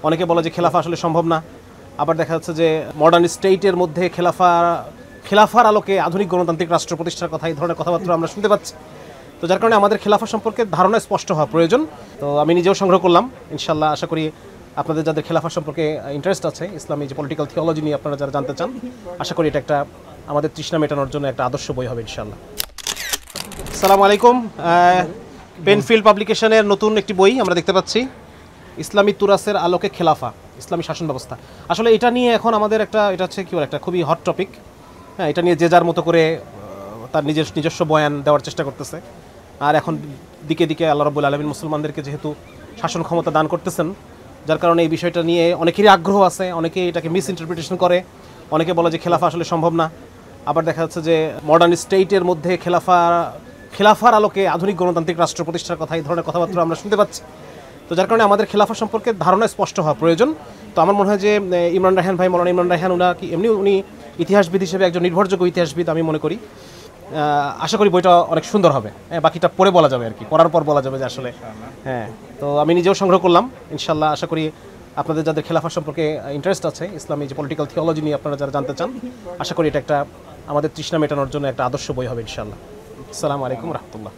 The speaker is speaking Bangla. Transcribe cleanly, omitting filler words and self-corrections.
অনেকে বলে যে খেলাফা আসলে সম্ভব না, আবার দেখা যাচ্ছে যে মডার্ন স্টেটের মধ্যে খেলাফার আলোকে আধুনিক গণতান্ত্রিক রাষ্ট্র প্রতিষ্ঠার কথা, এই ধরনের কথাবার্তা আমরা শুনতে পাচ্ছি। তো যার কারণে আমাদের খেলাফা সম্পর্কে ধারণা স্পষ্ট হওয়া প্রয়োজন। তো আমি নিজেও সংগ্রহ করলাম, ইনশাল্লাহ আশা করি আপনাদের যাদের খেলাফা সম্পর্কে ইন্টারেস্ট আছে, ইসলামী যে পলিটিক্যাল থিওলজি নিয়ে আপনারা যারা জানতে চান, আশা করি এটা একটা আমাদের তৃষ্ণা মেটানোর জন্য একটা আদর্শ বই হবে ইনশাল্লাহ। আসসালামু আলাইকুম। পেনফিল্ড পাবলিকেশনের নতুন একটি বই আমরা দেখতে পাচ্ছি, ইসলামী তুরাসের আলোকে খেলাফা, ইসলামী শাসন ব্যবস্থা। আসলে এটা নিয়ে এখন আমাদের এটা হচ্ছে কি বলে একটা খুবই হট টপিক। হ্যাঁ, এটা নিয়ে যে যার মতো করে তার নিজস্ব বয়ান দেওয়ার চেষ্টা করতেছে। আর এখন দিকে দিকে আল্লাহ রাব্বুল আলামিন মুসলমানদেরকে যেহেতু শাসন ক্ষমতা দান করতেছেন, যার কারণে এই বিষয়টা নিয়ে অনেকেরই আগ্রহ আছে, অনেকেই এটাকে মিস ইন্টারপ্রিটেশন করে। অনেকে বলে যে খেলাফা আসলে সম্ভব না, আবার দেখা যাচ্ছে যে মডার্ন স্টেটের মধ্যে খেলাফার আলোকে আধুনিক গণতান্ত্রিক রাষ্ট্র প্রতিষ্ঠার কথা, এই ধরনের কথাবার্তা আমরা শুনতে পাচ্ছি। তো যার কারণে আমাদের খেলাফা সম্পর্কে ধারণা স্পষ্ট হওয়া প্রয়োজন। তো আমার মনে হয় যে ইমরান রায়হান ভাই, মৌলানা ইমরান রায়হান, উনি ইতিহাসবিদ হিসেবে একজন নির্ভরযোগ্য ইতিহাসবিদ আমি মনে করি। আশা করি বইটা অনেক সুন্দর হবে। হ্যাঁ, বাকিটা পরে বলা যাবে আর কি, পড়ার পর বলা যাবে যে আসলে। হ্যাঁ, তো আমি নিজেও সংগ্রহ করলাম, ইনশাল্লাহ আশা করি আপনাদের যাদের খেলাফা সম্পর্কে ইন্টারেস্ট আছে, ইসলামী যে পলিটিক্যাল থিওলজি নিয়ে আপনারা যারা জানতে চান, আশা করি এটা একটা আমাদের তৃষ্ণা মেটানোর জন্য একটা আদর্শ বই হবে ইনশাল্লাহ। আসসালামু আলাইকুম রহমতুল্লাহ।